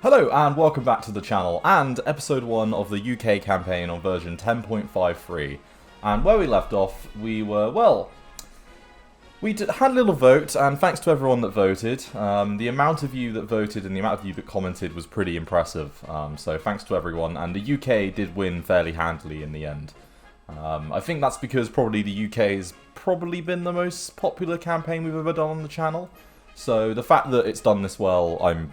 Hello and welcome back to the channel and episode 1 of the UK campaign on version 10.53. And where we left off, we were, well, had a little vote, and thanks to everyone that voted. The amount of you that voted and the amount of you that commented was pretty impressive, so thanks to everyone, and the UK did win fairly handily in the end. I think that's because probably the UK's probably been the most popular campaign we've ever done on the channel. So the fact that it's done this well, I'm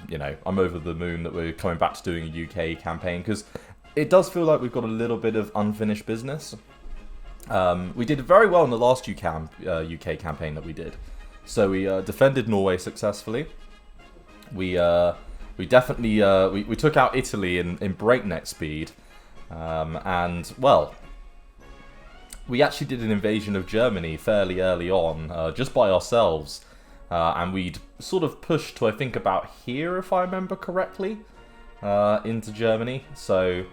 over the moon that we're coming back to doing a UK campaign, because it does feel like we've got a little bit of unfinished business. We did very well in the last UK campaign that we did. So we defended Norway successfully. We definitely we took out Italy in breakneck speed, and well, we actually did an invasion of Germany fairly early on, just by ourselves. And we'd sort of pushed to, I think, about here, if I remember correctly, into Germany. So,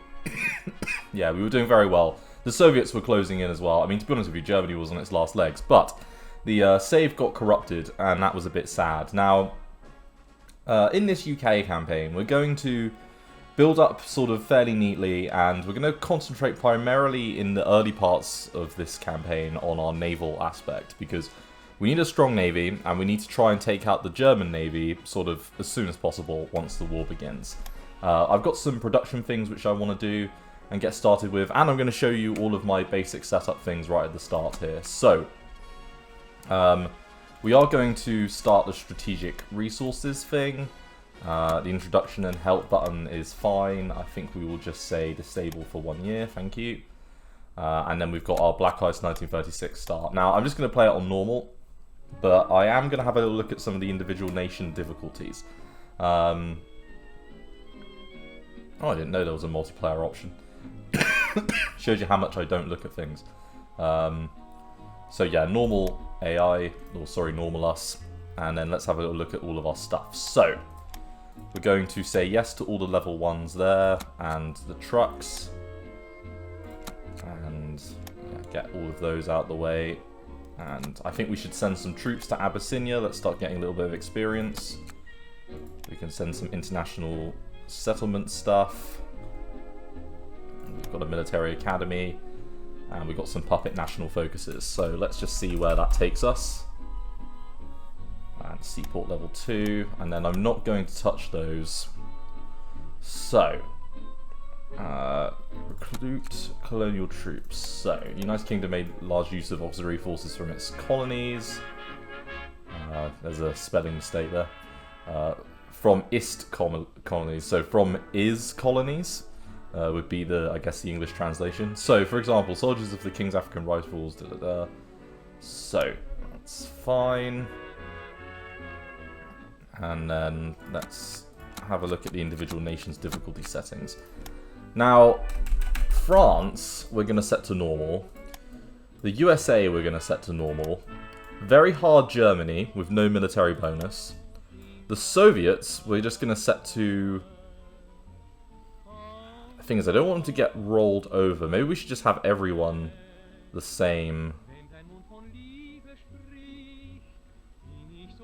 yeah, we were doing very well. The Soviets were closing in as well. I mean, to be honest with you, Germany was on its last legs. But the save got corrupted, and that was a bit sad. Now, in this UK campaign, we're going to build up sort of fairly neatly, and we're going to concentrate primarily in the early parts of this campaign on our naval aspect, because we need a strong navy, and we need to try and take out the German navy sort of as soon as possible once the war begins. I've got some production things which I want to do and get started with, and I'm going to show you all of my basic setup things right at the start here. So, we are going to start the strategic resources thing. The introduction and help button is fine. I think we will just say disable for 1 year, thank you. And then we've got our Black Ice 1936 start. Now, I'm just going to play it on normal, but I am going to have a look at some of the individual nation difficulties. Oh, I didn't know there was a multiplayer option. Shows you how much I don't look at things. So yeah, normal AI, or sorry, normal us. And then let's have a little look at all of our stuff. So, we're going to say yes to all the level 1s there, and the trucks. And yeah, get all of those out of the way. And I think we should send some troops to Abyssinia. Let's start getting a little bit of experience. We can send some international settlement stuff. We've got a military academy. And we've got some puppet national focuses. So let's just see where that takes us. And seaport level 2. And then I'm not going to touch those. So, recruit colonial troops. So, United Kingdom made large use of auxiliary forces from its colonies. There's a spelling mistake there. From ist colonies. So, from is colonies would be I guess the English translation. So, for example, soldiers of the King's African Rifles. So, that's fine. And then let's have a look at the individual nations' difficulty settings. Now, France, we're going to set to normal. The USA, we're going to set to normal. Very hard Germany, with no military bonus. The Soviets, we're just going to set to... The thing is, I don't want them to get rolled over. Maybe we should just have everyone the same.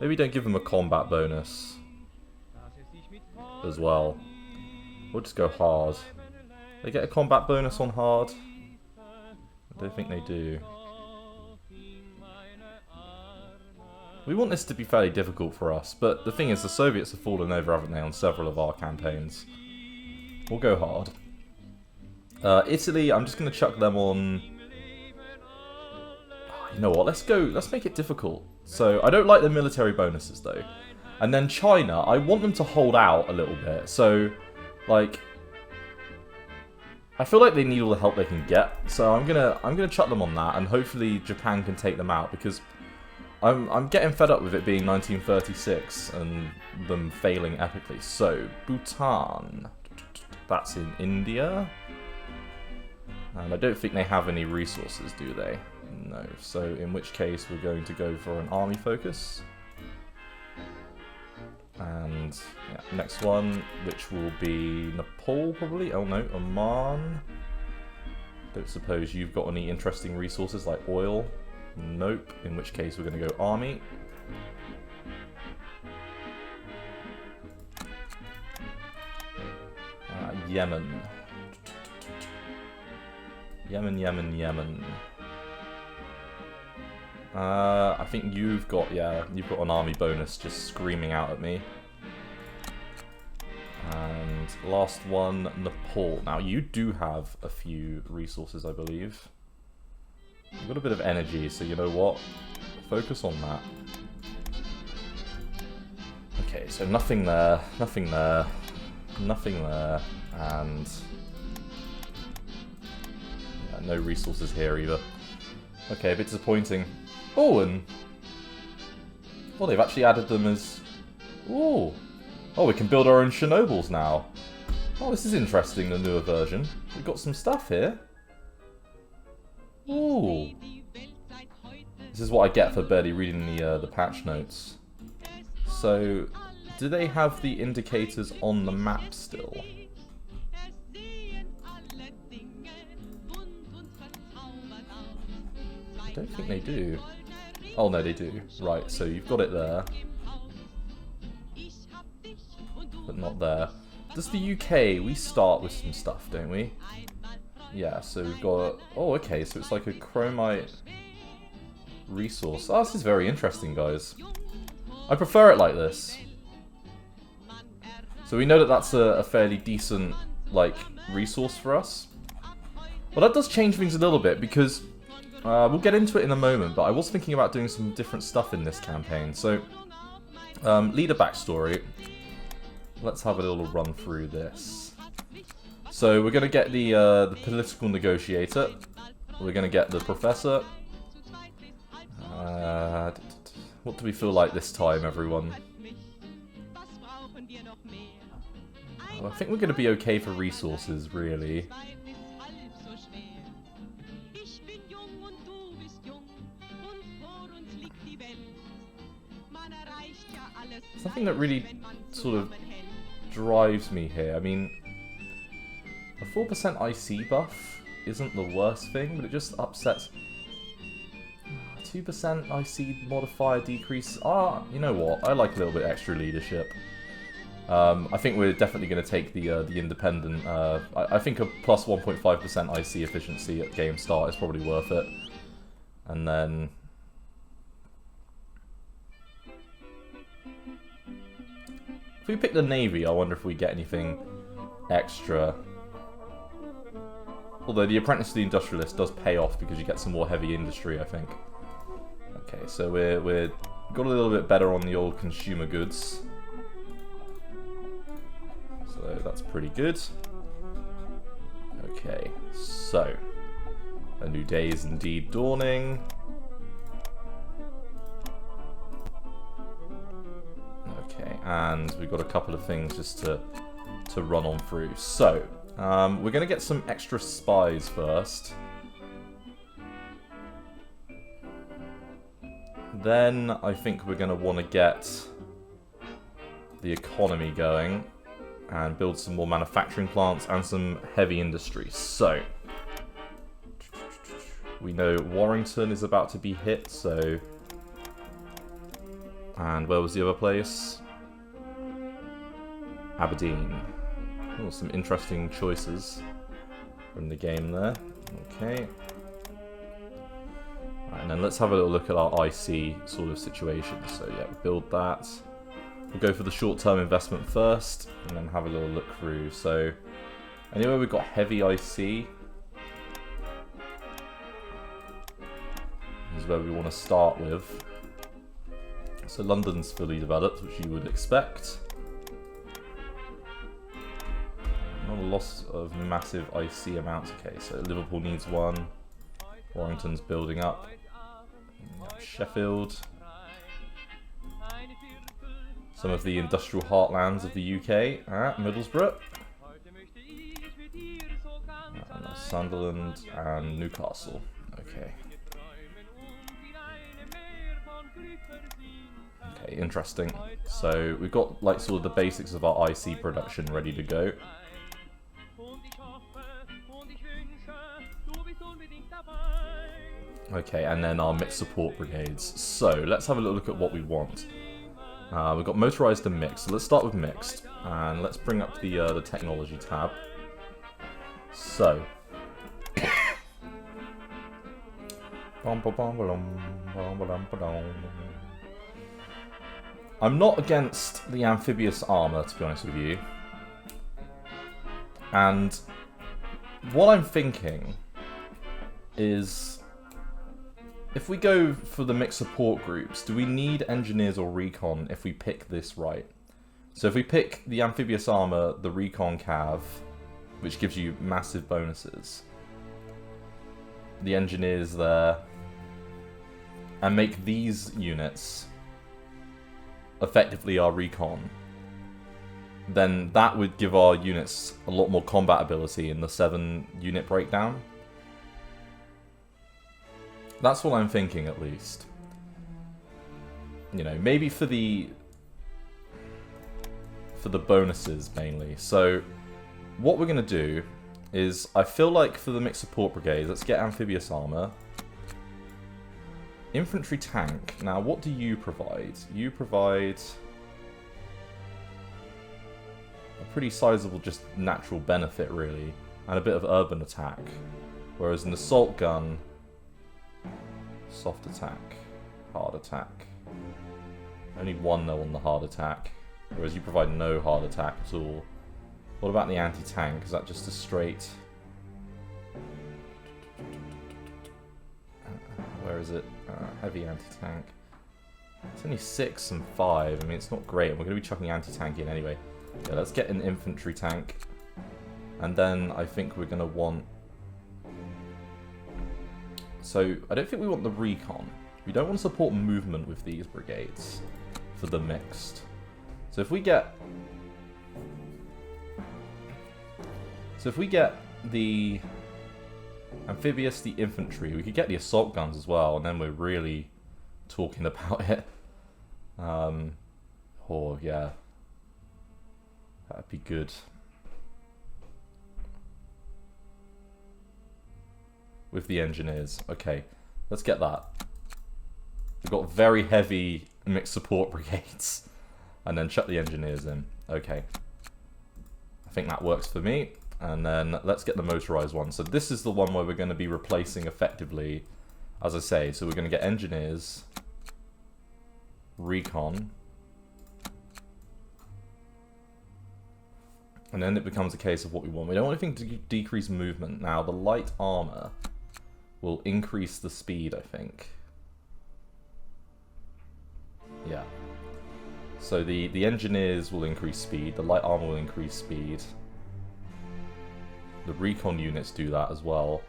Maybe don't give them a combat bonus as well. We'll just go hard. They get a combat bonus on hard? I don't think they do. We want this to be fairly difficult for us, but the thing is, the Soviets have fallen over, haven't they, on several of our campaigns. We'll go hard. Italy, I'm just going to chuck them on... You know what, let's make it difficult. So, I don't like the military bonuses, though. And then China, I want them to hold out a little bit. So, like... I feel like they need all the help they can get, so I'm gonna chuck them on that, and hopefully Japan can take them out, because I'm getting fed up with it being 1936 and them failing epically. So Bhutan, that's in India, and I don't think they have any resources, do they? No. So in which case we're going to go for an army focus. And yeah, next one, which will be Nepal probably. Oh no, Oman. Don't suppose you've got any interesting resources like oil. Nope. In which case we're going to go army. Yemen. Yemen. I think you've got an army bonus just screaming out at me. And last one, Nepal. Now, you do have a few resources, I believe. You've got a bit of energy, so you know what? Focus on that. Okay, so nothing there, nothing there, nothing there, and yeah, no resources here either. Okay, a bit disappointing. Oh, and well, they've actually added them as oh, we can build our own Chernobyls now. Oh, this is interesting. The newer version. We've got some stuff here. Ooh. This is what I get for barely reading the patch notes. So, do they have the indicators on the map still? I don't think they do. Oh no, they do. Right, so you've got it there. But not there. Does the UK, we start with some stuff, don't we? Yeah, so we've got... Oh, okay, so it's like a chromite resource. Oh, this is very interesting, guys. I prefer it like this. So we know that that's a fairly decent, like, resource for us. Well, that does change things a little bit, because... we'll get into it in a moment, but I was thinking about doing some different stuff in this campaign. So, leader backstory. Let's have a little run through this. So we're going to get the political negotiator. We're going to get the professor. What do we feel like this time, everyone? Well, I think we're going to be okay for resources, really. Something that really sort of drives me here. I mean, a 4% IC buff isn't the worst thing, but it just upsets. 2% IC modifier decrease. You know what? I like a little bit extra leadership. I think we're definitely going to take the independent. I think a plus 1.5% IC efficiency at game start is probably worth it. And then. If we pick the Navy, I wonder if we get anything extra. Although the Apprentice to the Industrialist does pay off because you get some more heavy industry, I think. Okay, so we're got a little bit better on the old consumer goods. So that's pretty good. Okay, so a new day is indeed dawning. Okay, and we've got a couple of things just to run on through. So, we're going to get some extra spies first. Then, I think we're going to want to get the economy going and build some more manufacturing plants and some heavy industry. So, we know Warrington is about to be hit, so... And where was the other place? Aberdeen. Oh, some interesting choices from the game there. Okay. Right, and then let's have a little look at our IC sort of situation. So yeah, build that. We'll go for the short-term investment first, and then have a little look through. So anyway, we've got heavy IC. This is where we want to start with. So London's fully developed, which you would expect. Not a loss of massive IC amounts. Okay, so Liverpool needs one. Warrington's building up. Sheffield. Some of the industrial heartlands of the UK. Middlesbrough. Sunderland and Newcastle. Okay. Okay, interesting. So we've got like sort of the basics of our IC production ready to go. Okay, and then our mixed support brigades. So let's have a little look at what we want. We've got motorized and mixed. So let's start with mixed, and let's bring up the technology tab. So. I'm not against the amphibious armor, to be honest with you. And what I'm thinking is, if we go for the mixed support groups, do we need engineers or recon if we pick this right? So if we pick the amphibious armor, the recon cav, which gives you massive bonuses, the engineers there, and make these units effectively our recon, then that would give our units a lot more combat ability in the 7-unit breakdown. That's what I'm thinking, at least. You know, maybe for the bonuses, mainly. So, what we're going to do is, I feel like for the mixed support brigades, let's get amphibious armor. Infantry tank. Now, what do you provide? You provide a pretty sizable just natural benefit, really, and a bit of urban attack. Whereas an assault gun, soft attack, hard attack. Only 1 though on the hard attack, whereas you provide no hard attack at all. What about the anti-tank? Is that just a straight... where is it? Heavy anti-tank. It's only 6 and 5. I mean, it's not great. We're going to be chucking anti-tank in anyway. Yeah, let's get an infantry tank. And then I think we're going to want... So, I don't think we want the recon. We don't want to support movement with these brigades for the mixed. So if we get... the amphibious, the infantry, we could get the assault guns as well, and then we're really talking about it. Oh, yeah. That'd be good. With the engineers. Okay, let's get that. We've got very heavy mixed support brigades. And then chuck the engineers in. Okay. I think that works for me. And then let's get the motorized one. So this is the one where we're going to be replacing effectively, as I say. So we're going to get engineers, recon, and then it becomes a case of what we want. We don't want anything to decrease movement. Now the light armor will increase the speed, I think. Yeah. So the engineers will increase speed, the light armor will increase speed. The recon units do that as well.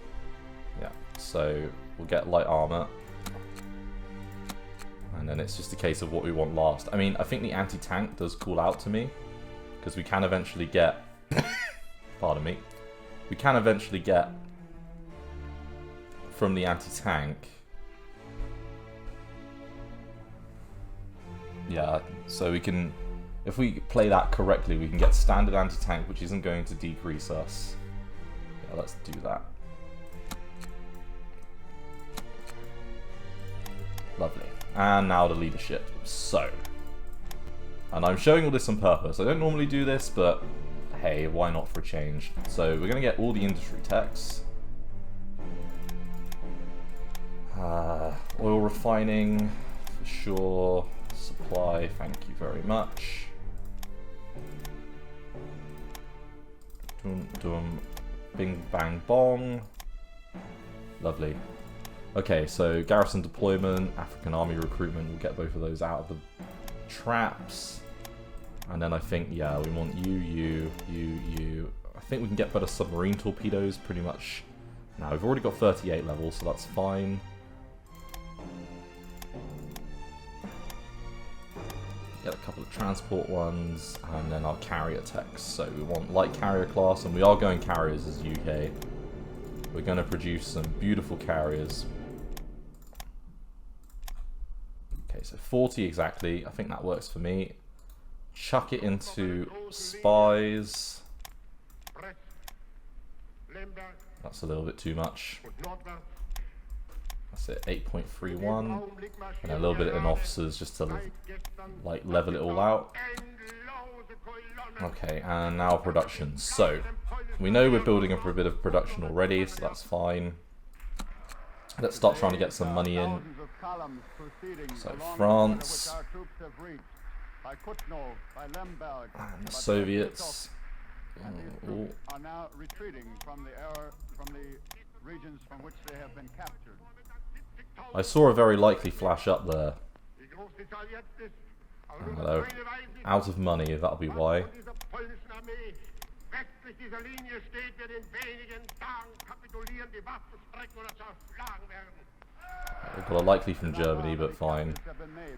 Yeah, so we'll get light armor. And then it's just a case of what we want last. I mean, I think the anti-tank does call out to me, because we can eventually get... pardon me. We can eventually get from the anti-tank... Yeah, so we can... If we play that correctly, we can get standard anti-tank, which isn't going to decrease us. Yeah, let's do that. Lovely. And now the leadership. So. And I'm showing all this on purpose. I don't normally do this, but hey, why not for a change? So we're going to get all the industry techs. Oil refining, for sure. Supply, thank you very much. Dum dum, bing bang bong. Lovely. Okay, so garrison deployment, African army recruitment, we'll get both of those out of the traps. And then I think, yeah, we want you. I think we can get better submarine torpedoes pretty much. Now, we've already got 38 levels, so that's fine. Get a couple of transport ones, and then our carrier techs. So we want light carrier class, and we are going carriers as UK. We're going to produce some beautiful carriers. Okay, so 40 exactly. I think that works for me. Chuck it into spies. That's a little bit too much. That's it, 8.31. And a little bit in officers just to like level it all out. Okay, and now production. So We know we're building up a bit of production already, so that's fine. Let's start trying to get some money in. So France and the Soviets. Are now retreating from the regions from which they have been captured. I saw a very likely flash up there. Oh, hello. Out of money, that'll be why. We've got a likely from Germany, but fine.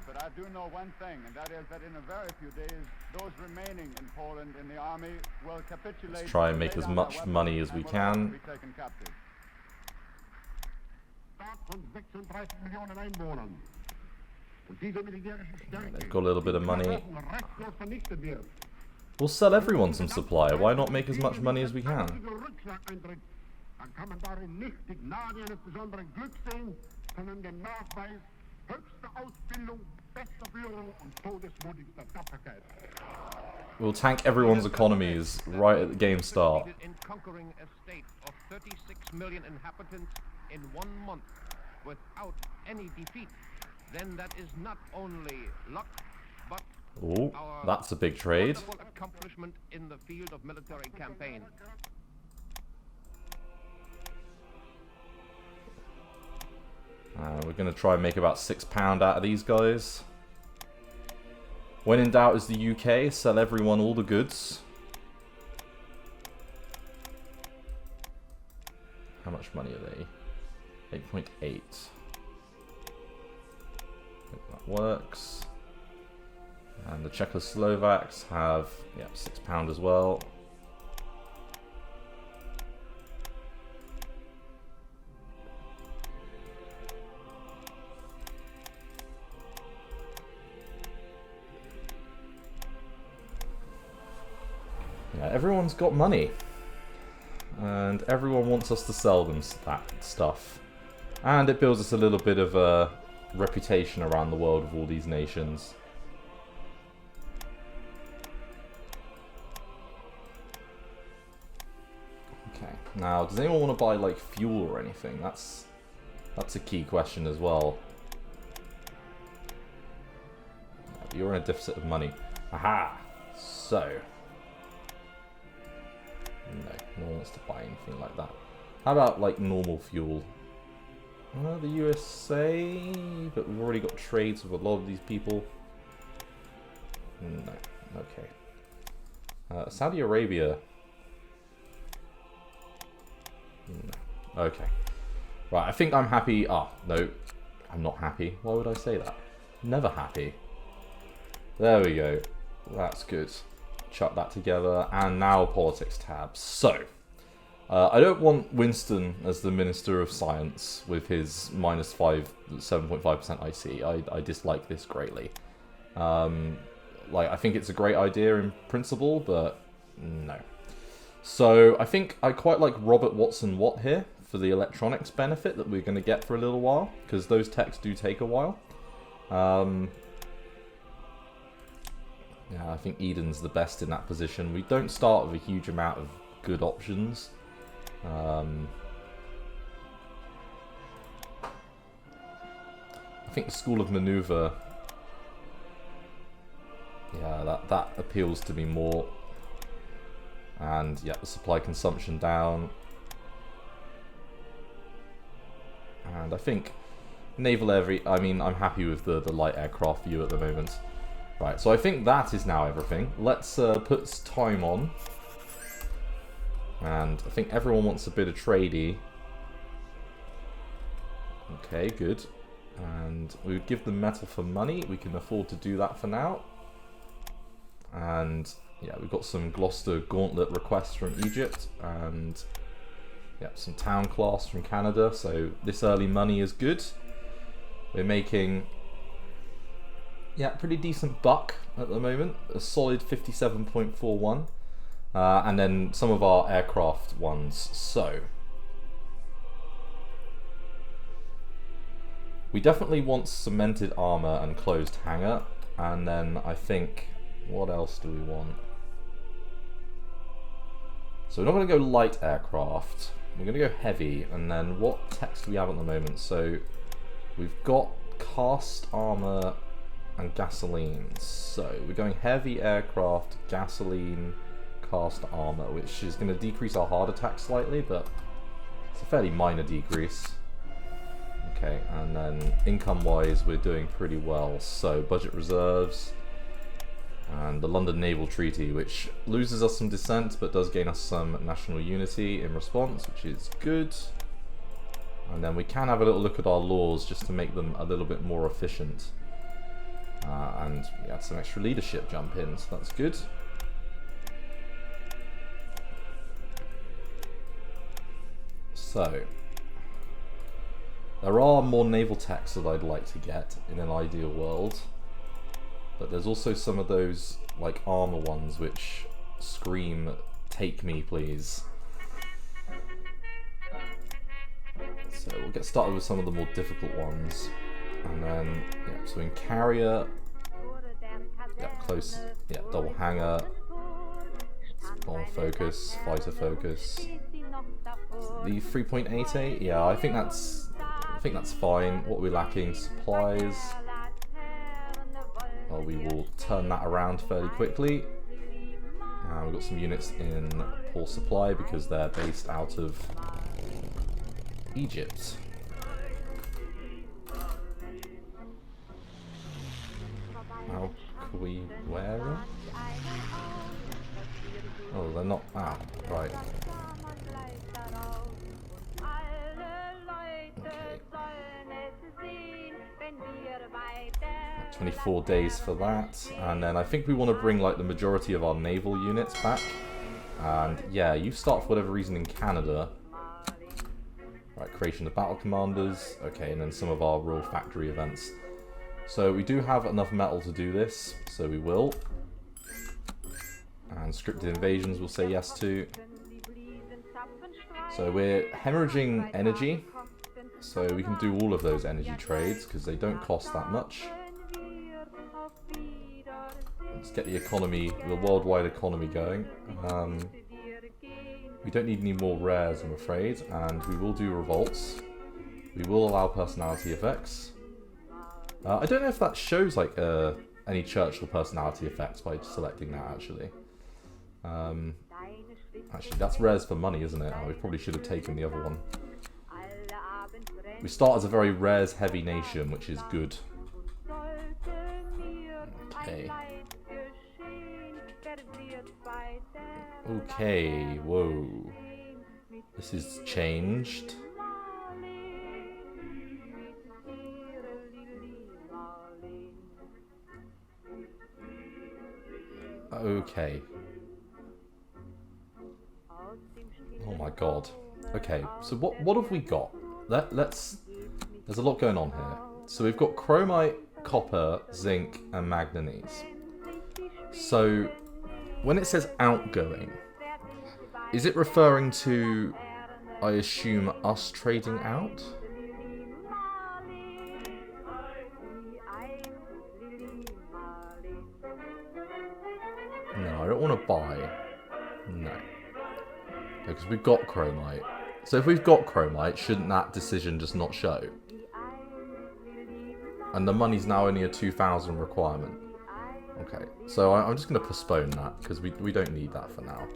But I do know one thing, and that is that in a very few days, those remaining in Poland in the army will capitulate. Let's try and make as much money as we can. They've got a little bit of money. We'll sell everyone some supply. Why not make as much money as we can? We'll tank everyone's economies right at the game start. In conquering a state of 36 million inhabitants in 1 month without any defeat, then that is not only luck, but Oh, that's a big trade. Accomplishment in the field of military campaign. We're going to try and make about £6 out of these guys. When in doubt is the UK, sell everyone all the goods. How much money are they? 8.8. That works. And the Czechoslovaks have, yeah, £6 as well. Yeah, everyone's got money. And everyone wants us to sell them that stuff. And it builds us a little bit of a reputation around the world of all these nations. Okay, now does anyone want to buy like fuel or anything? That's a key question as well. You're in a deficit of money. Aha! So no one wants to buy anything like that. How about like normal fuel? The USA, but we've already got trades with a lot of these people. No, okay. Saudi Arabia. No. Okay. Right, I think I'm happy. Ah, no, I'm not happy. Why would I say that? Never happy. There we go. That's good. Chuck that together, and now politics tab. So, I don't want Winston as the Minister of Science with his -7.5% IC. I dislike this greatly. Like, I think it's a great idea in principle, but no. So, I think I quite like Robert Watson Watt here for the electronics benefit that we're going to get for a little while, because those techs do take a while. Yeah, I think Eden's the best in that position. We don't start with a huge amount of good options. I think the School of Maneuver, yeah, that appeals to me more. And yeah, the supply consumption down. And I think naval I'm happy with the light aircraft view at the moment. Right, so I think that is now everything. Let's put time on. And I think everyone wants a bit of tradey. Okay, good. And we would give them metal for money. We can afford to do that for now. And yeah, we've got some Gloucester Gauntlet requests from Egypt. And yeah, some Town Class from Canada. So this early money is good. We're making... yeah, pretty decent buck at the moment. A solid 57.41. And then some of our aircraft ones. So, we definitely want cemented armor and closed hangar. And then I think, what else do we want? So we're not going to go light aircraft. We're going to go heavy. And then what techs do we have at the moment? So we've got cast armor and gasoline. So we're going heavy aircraft, gasoline, cast armor, which is going to decrease our hard attack slightly, but it's a fairly minor decrease. Okay, and then income-wise, we're doing pretty well. So budget reserves and the London Naval Treaty, which loses us some dissent, but does gain us some national unity in response, which is good. And then we can have a little look at our laws just to make them a little bit more efficient. And we had some extra leadership jump in, so that's good. So, there are more naval techs that I'd like to get in an ideal world. But there's also some of those, like, armor ones which scream, "Take me, please." So we'll get started with some of the more difficult ones. And then, yeah, so in carrier, yeah, close, yeah, double hanger, bomb focus, fighter focus. The 3.88, yeah, I think that's fine. What are we lacking? Supplies. Well, we will turn that around fairly quickly. We've got some units in poor supply because they're based out of Egypt. How can we wear it? Oh, they're not. Ah, right. Okay. 24 days for that, and then I think we want to bring like the majority of our naval units back. And yeah, you start for whatever reason in Canada. Right, creation of battle commanders. Okay, and then some of our Royal Factory events. So we do have enough metal to do this, so we will. And scripted invasions we'll say yes to. So we're hemorrhaging energy, so we can do all of those energy trades because they don't cost that much. Let's get the economy, the worldwide economy going. We don't need any more rares, I'm afraid, and we will do revolts. We will allow personality effects. I don't know if that shows like any Churchill personality effects by selecting that, actually. Actually, that's rares for money, isn't it? Oh, we probably should have taken the other one. We start as a very rares-heavy nation, which is good. Okay. Okay, whoa. This is changed. Okay. Oh my god. Okay, so what have we got? Let's... There's a lot going on here. So we've got chromite, copper, zinc, and manganese. So, when it says outgoing, is it referring to, I assume, us trading out? No, I don't want to buy. No. Because we've got chromite. So if we've got chromite, shouldn't that decision just not show? And the money's now only a 2,000 requirement. Okay, so I'm just going to postpone that, because we don't need that for now.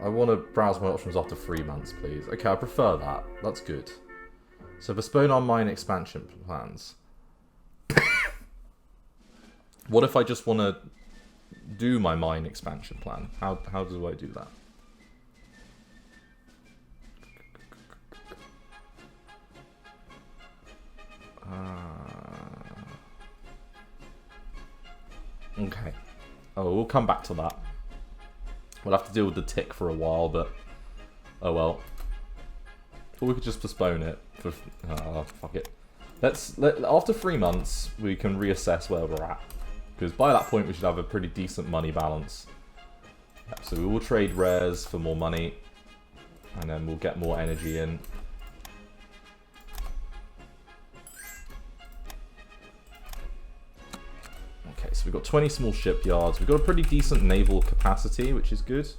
I want to browse my options after 3 months, please. Okay, I prefer that. That's good. So postpone our mine expansion plans. What if I just want to do my mine expansion plan? How do I do that? Okay. Oh, we'll come back to that. We'll have to deal with the tick for a while, but oh well. Or we could just postpone it for fuck it. After 3 months we can reassess where we're at, because by that point we should have a pretty decent money balance. Yep, so we will trade rares for more money, and then we'll get more energy in. Okay, so we've got 20 small shipyards. We've got a pretty decent naval capacity, which is good.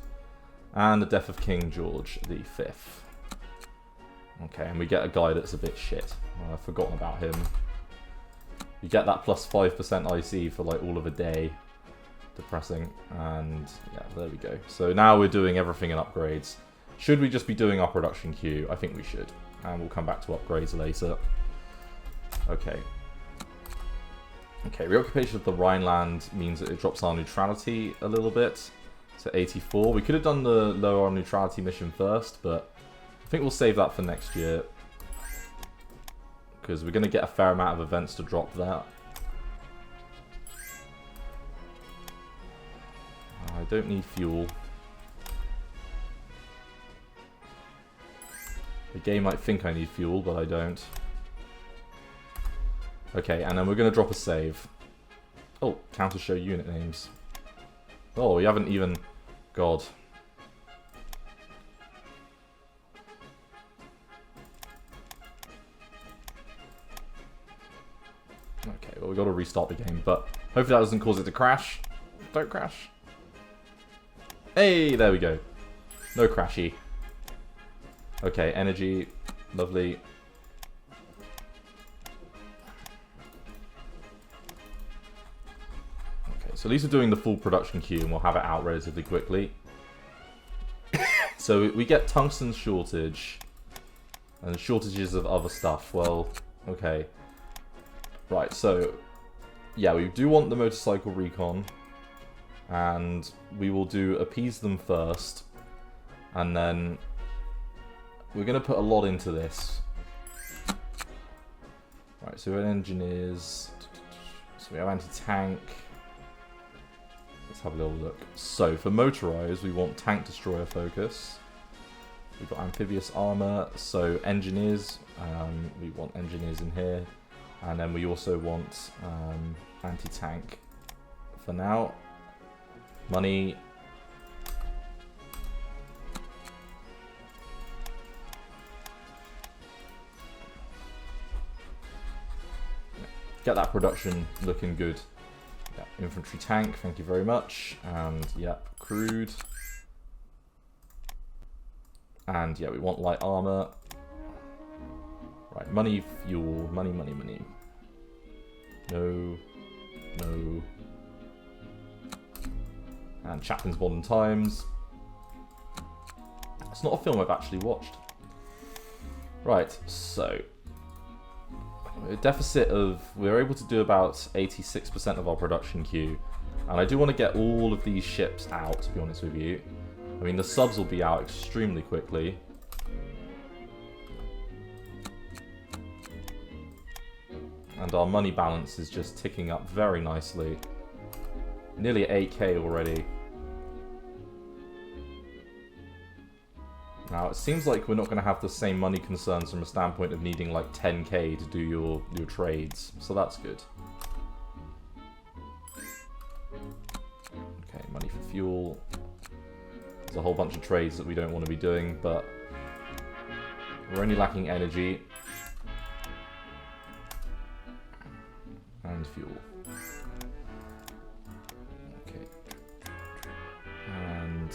And the death of King George V. Okay, and we get a guy that's a bit shit. I've forgotten about him. You get that plus 5% IC for like all of a day. Depressing. And yeah, there we go. So now we're doing everything in upgrades. Should we just be doing our production queue? I think we should. And we'll come back to upgrades later. Okay. Okay, reoccupation of the Rhineland means that it drops our neutrality a little bit. So 84. We could have done the lower our neutrality mission first, but I think we'll save that for next year. Because we're going to get a fair amount of events to drop that. I don't need fuel. The game might think I need fuel, but I don't. Okay, and then we're going to drop a save. Oh, counter show unit names. Oh, we haven't even... God. Okay, well, we've got to restart the game, but hopefully that doesn't cause it to crash. Don't crash. Hey, there we go. No crashy. Okay, energy. Lovely. So at least we're doing the full production queue and we'll have it out relatively quickly. So we get tungsten shortage. And shortages of other stuff. Well, okay. Right, so... Yeah, we do want the motorcycle recon. And we will do appease them first. And then... We're going to put a lot into this. Right, so we have engineers. So we have anti-tank. Let's have a little look. So, for motorized, we want tank destroyer focus. We've got amphibious armor. So, engineers. We want engineers in here. And then we also want anti-tank for now. Money. Get that production looking good. Yeah, infantry tank, thank you very much. And, yep, crude. And, yeah, we want light armor. Right, money, fuel, money, money, money. No. No. And Chaplin's Modern Times. It's not a film I've actually watched. Right, so... A deficit of... We're able to do about 86% of our production queue. And I do want to get all of these ships out, to be honest with you. I mean, the subs will be out extremely quickly. And our money balance is just ticking up very nicely. Nearly 8k already. Now, it seems like we're not going to have the same money concerns from a standpoint of needing like 10k to do your trades. So that's good. Okay, money for fuel. There's a whole bunch of trades that we don't want to be doing, but we're only lacking energy. And fuel. Okay. And...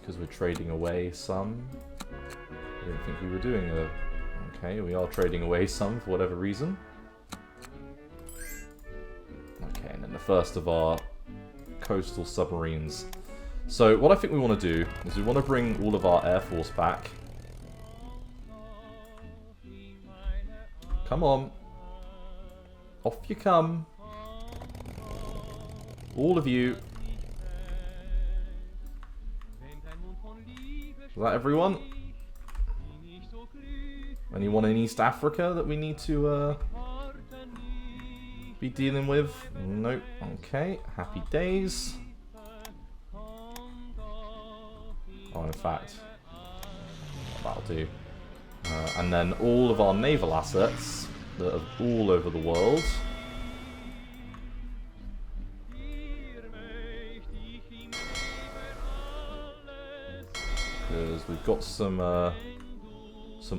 because we're trading away some. I didn't think we were doing a... Okay, we are trading away some for whatever reason. Okay, and then the first of our coastal submarines. So what I think we want to do is we want to bring all of our air force back. Come on. Off you come. All of you. Is that everyone? Anyone in East Africa that we need to be dealing with? Nope. Okay. Happy days. Oh, in fact, that'll do. And then all of our naval assets that are all over the world. Because we've got some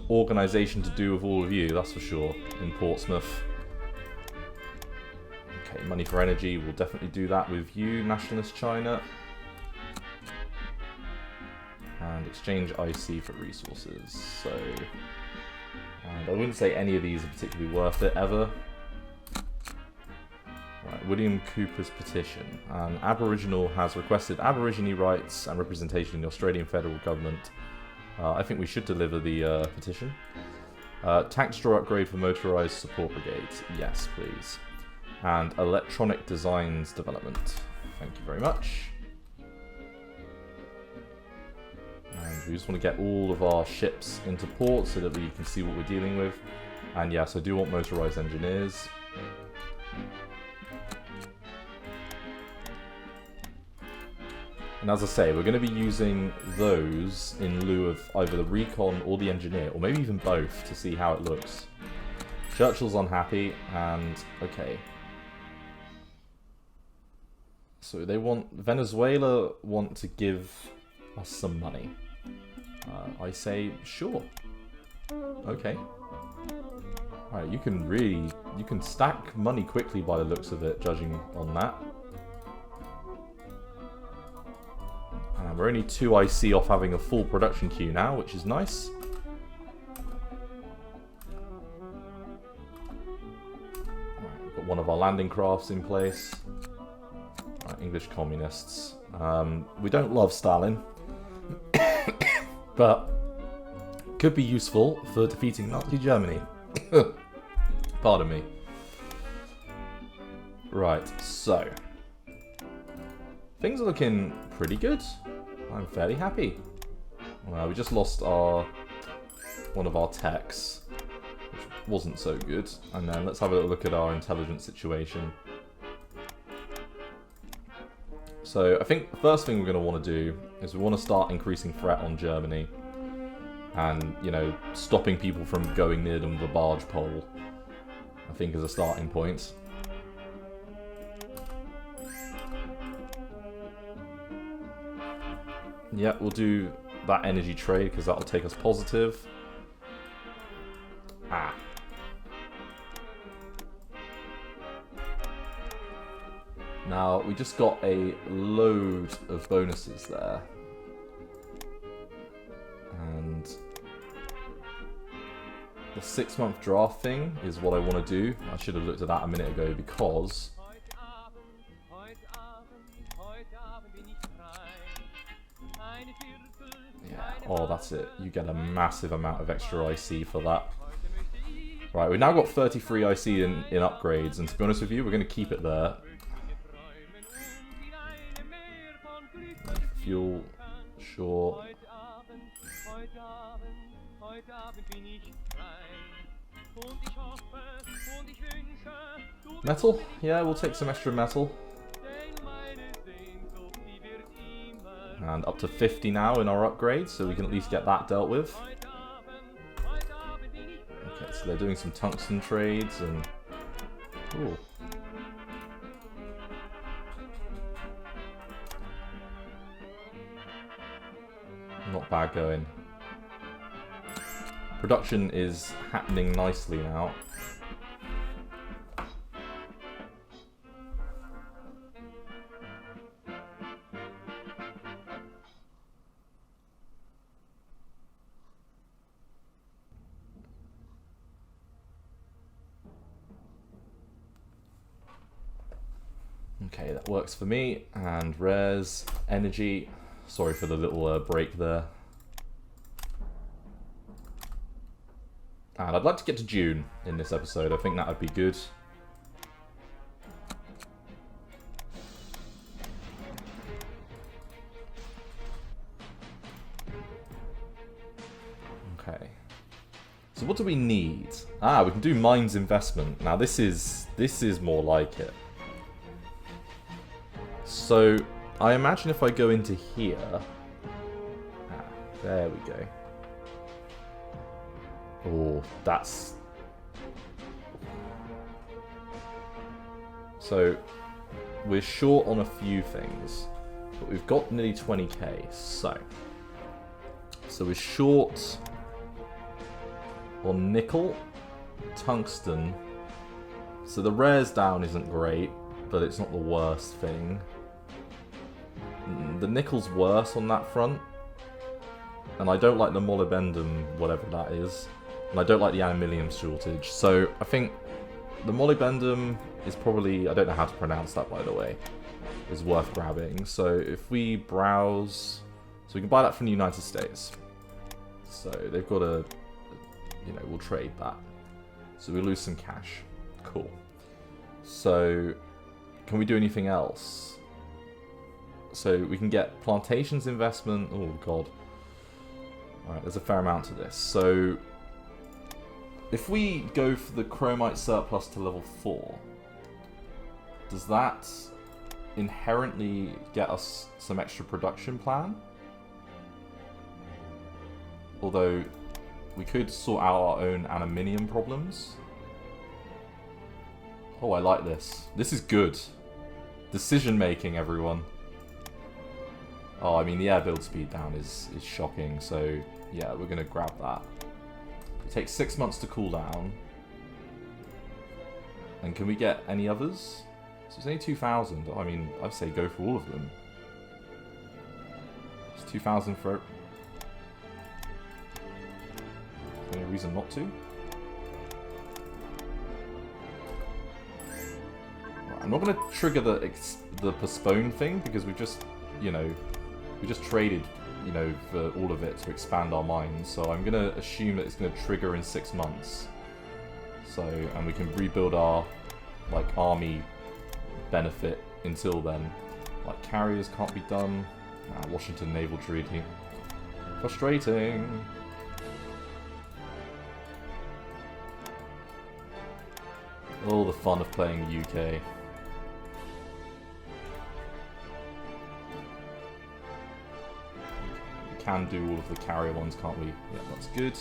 organisation to do with all of you, that's for sure, in Portsmouth. Okay, money for energy, we'll definitely do that with you, Nationalist China. And exchange IC for resources. So, and I wouldn't say any of these are particularly worth it ever. Right, William Cooper's petition. An Aboriginal has requested Aborigine rights and representation in the Australian federal government. I think we should deliver the petition. Tank destroyer upgrade for motorised support brigades. Yes, please. And electronic designs development. Thank you very much. And we just want to get all of our ships into port so that we can see what we're dealing with. And yes, I do want motorised engineers. And as I say, we're going to be using those in lieu of either the recon or the engineer, or maybe even both, to see how it looks. Churchill's unhappy, and okay. So they want, Venezuela want to give us some money. I say, sure. Okay. Alright, you can stack money quickly by the looks of it, judging on that. We're only 2 IC off having a full production queue now, which is nice. Right, we've got one of our landing crafts in place. Right, English communists. We don't love Stalin, but could be useful for defeating Nazi Germany. Pardon me. Right, so things are looking pretty good. I'm fairly happy. We just lost one of our techs, which wasn't so good. And then let's have a little look at our intelligence situation. So I think the first thing we're going to want to do is we want to start increasing threat on Germany. And, you know, stopping people from going near them with a barge pole, I think, is a starting point. Yeah, we'll do that energy trade because that'll take us positive. Ah. Now, we just got a load of bonuses there. And the 6-month draft thing is what I want to do. I should have looked at that a minute ago because yeah, oh, that's it. You get a massive amount of extra IC for that. Right, we've now got 33 IC in upgrades, and to be honest with you, we're going to keep it there. Fuel, sure. Metal? Yeah, we'll take some extra metal. And up to 50 now in our upgrades, so we can at least get that dealt with. Okay, so they're doing some tungsten trades and... Ooh. Not bad going. Production is happening nicely now. Okay, that works for me. And res, energy. Sorry for the little break there. And I'd like to get to June in this episode. I think that would be good. Okay. So what do we need? Ah, we can do mines investment. Now this is more like it. So I imagine if I go into here... Ah, there we go. Oh, that's... So, we're short on a few things, but we've got nearly 20k, so we're short on nickel, tungsten, so the rares down isn't great, but it's not the worst thing. The nickel's worse on that front, and I don't like the molybdenum, whatever that is, and I don't like the aluminium shortage. So I think the molybdenum is probably, I don't know how to pronounce that by the way, is worth grabbing. So if we browse, so we can buy that from the United States. So they've got a, you know, we'll trade that. So we lose some cash. Cool. So can we do anything else? So we can get plantations investment. Oh god. Alright, there's a fair amount to this. So if we go for the chromite surplus to level 4, does that inherently get us some extra production plan? Although we could sort out our own aluminium problems. Oh, I like this. This is good. Decision making, everyone. Oh, I mean, the air build speed down is shocking, so yeah, we're going to grab that. It takes 6 months to cool down. And can we get any others? So it's only 2,000. I mean, I'd say go for all of them. It's 2,000 for... Any reason not to? I'm not going to trigger the postpone thing because we just, you know, we just traded, you know, for all of it to expand our mines. So I'm going to assume that it's going to trigger in 6 months. So, and we can rebuild our, like, army benefit until then. Like, carriers can't be done. Nah, Washington Naval Treaty. Frustrating. All the fun of playing the UK. We can do all of the carrier ones, can't we? Yeah, that's good.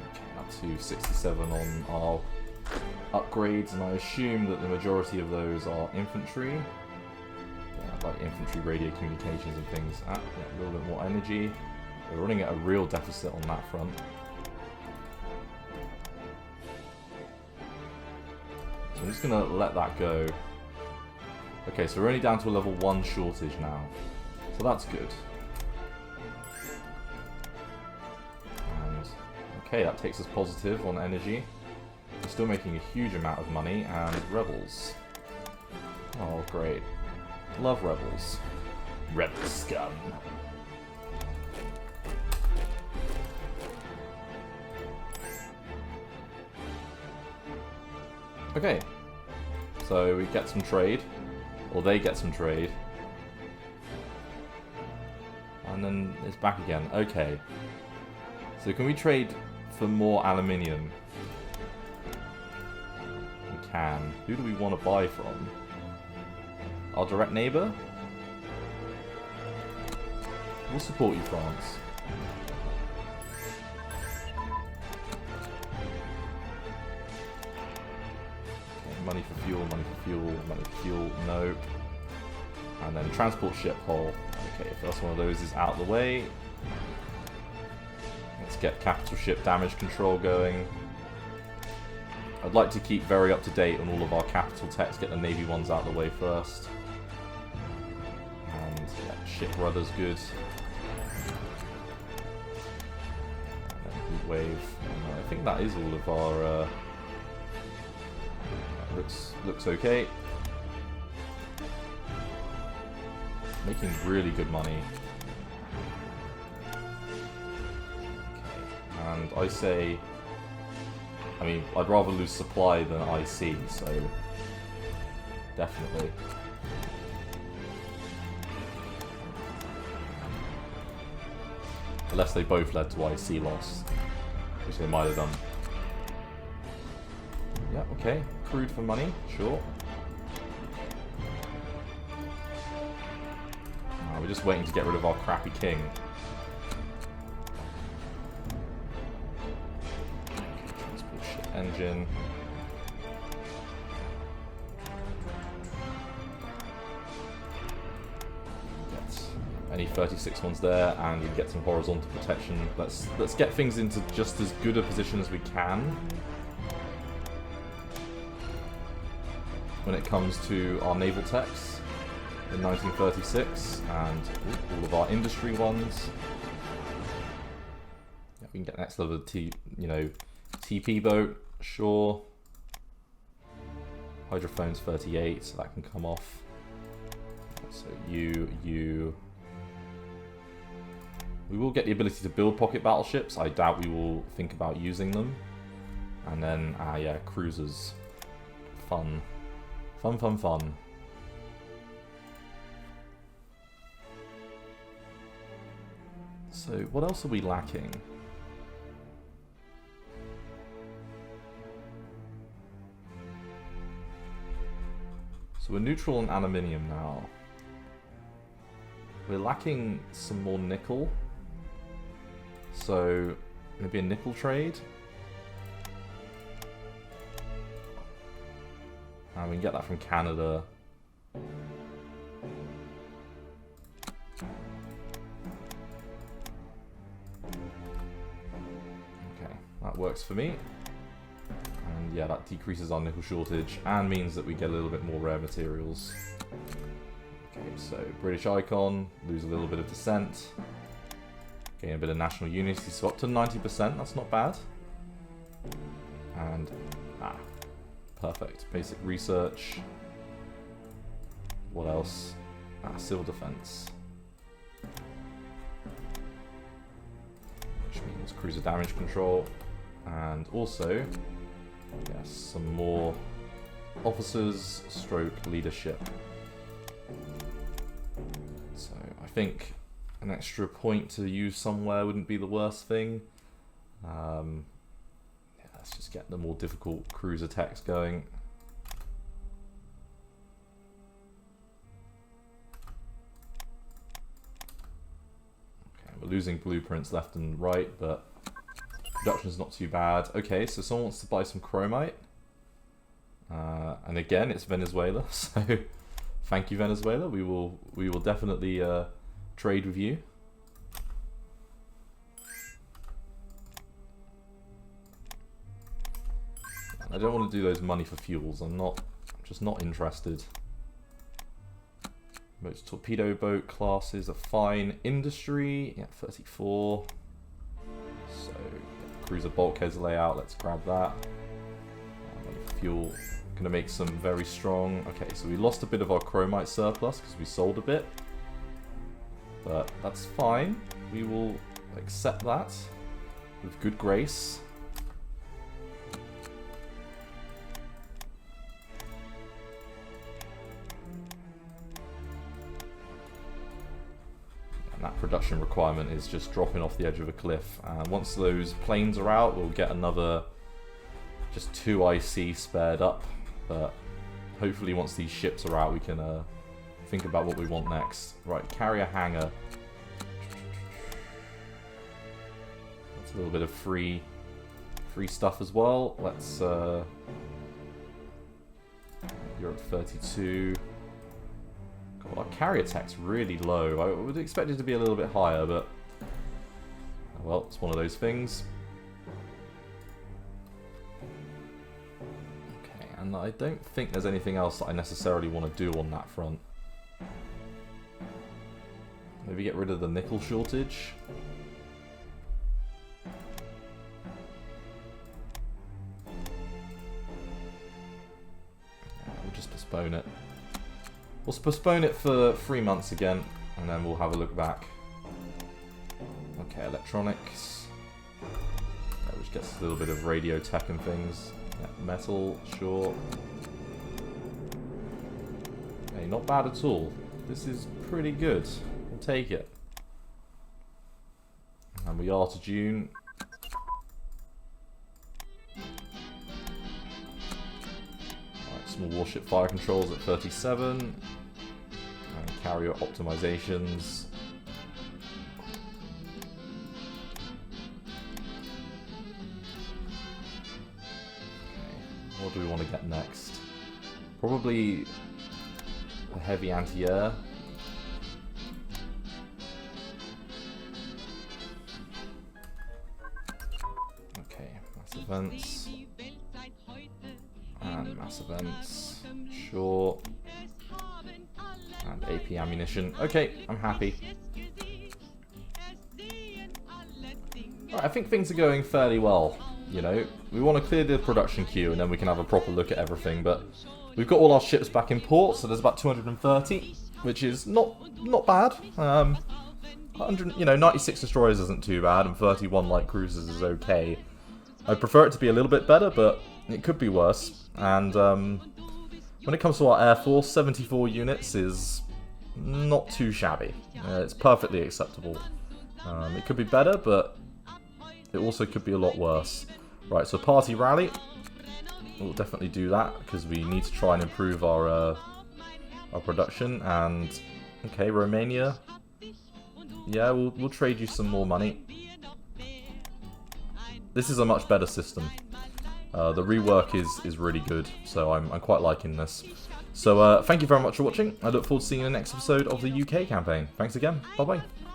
Okay, up to 67 on our upgrades, and I assume that the majority of those are infantry. Yeah, like infantry radio communications and things. Yeah, a little bit more energy. We're running at a real deficit on that front. So I'm just going to let that go. Okay, so we're only down to a level 1 shortage now. So that's good. And, okay, that takes us positive on energy. We're still making a huge amount of money. And rebels. Oh, great. Love rebels. Rebel scum. Okay, so we get some trade, or they get some trade, and then it's back again. Okay, so can we trade for more aluminium? We can. Who do we want to buy from? Our direct neighbour? We'll support you, France. Money for fuel, money for fuel, money for fuel, no. And then transport ship hull. Okay, first one of those is out of the way. Let's get capital ship damage control going. I'd like to keep very up to date on all of our capital techs, get the Navy ones out of the way first. And yeah, ship rudder's good. And then heat wave. And I think that is all of our... Looks okay. Making really good money. Okay. And I say... I mean, I'd rather lose supply than IC, so... Definitely. Unless they both led to IC loss. Which they might have done. Yeah, okay. Crude for money, sure. We're just waiting to get rid of our crappy king. Transport ship engine. Get any 36 ones there, and we get some horizontal protection. Let's get things into just as good a position as we can. When it comes to our naval techs. in 1936, and all of our industry ones. Yeah, we can get next level of TP boat, sure. Hydrophone's 38, so that can come off. So you. We will get the ability to build pocket battleships. I doubt we will think about using them. And then, yeah, cruisers. Fun. Fun. So, what else are we lacking? So we're neutral on aluminium now. We're lacking some more nickel. So, maybe a nickel trade. And we can get that from Canada. Okay, that works for me. And yeah, that decreases our nickel shortage and means that we get a little bit more rare materials. Okay, so British icon, lose a little bit of descent. Gain a bit of national unity, so up to 90%, that's not bad. And, perfect. Basic research. What else? Civil defense. Which means cruiser damage control. And also, yes, some more officers stroke leadership. So I think an extra point to use somewhere wouldn't be the worst thing. Yeah, let's just get the more difficult cruiser techs going. Okay, we're losing blueprints left and right, but production's not too bad. Okay, so someone wants to buy some chromite. And again, it's Venezuela, so thank you, Venezuela. We will definitely trade with you. I don't want to do those money for fuels. I'm just not interested. Most torpedo boat classes are fine. Industry, yeah, 34. So cruiser bulkheads layout. Let's grab that. Money for fuel. Gonna make some very strong. Okay, so we lost a bit of our chromite surplus because we sold a bit. But that's fine. We will accept that with good grace. And that production requirement is just dropping off the edge of a cliff. And once those planes are out, we'll get another just 2 IC spared up. But hopefully once these ships are out, we can think about what we want next. Right, carrier hangar. That's a little bit of free stuff as well. Let's you're at 32. God, our carrier tech's really low. I would expect it to be a little bit higher, but well, it's one of those things. Okay, and I don't think there's anything else that I necessarily want to do on that front. Maybe get rid of the nickel shortage. Yeah, we'll just postpone it. We'll postpone it for 3 months again, and then we'll have a look back. Okay, electronics. Which gets a little bit of radio tech and things. Yeah, metal, sure. Hey, not bad at all. This is pretty good. We'll take it. And we are to June. Alright, small warship fire controls at 37. And carrier optimizations. What do we want to get next? Probably a heavy anti-air. Okay, mass events. And mass events. Sure. And AP ammunition. Okay, I'm happy. Right, I think things are going fairly well, you know. We want to clear the production queue and then we can have a proper look at everything, but we've got all our ships back in port, so there's about 230, which is not bad. 96 destroyers isn't too bad, and 31 light cruisers is okay. I'd prefer it to be a little bit better, but it could be worse. And when it comes to our air force, 74 units is not too shabby. It's perfectly acceptable. It could be better, but it also could be a lot worse. Right, so party rally. We'll definitely do that, because we need to try and improve our production. And, okay, Romania. Yeah, we'll trade you some more money. This is a much better system. The rework is really good, so I'm quite liking this. So thank you very much for watching. I look forward to seeing you in the next episode of the UK campaign. Thanks again. Bye-bye.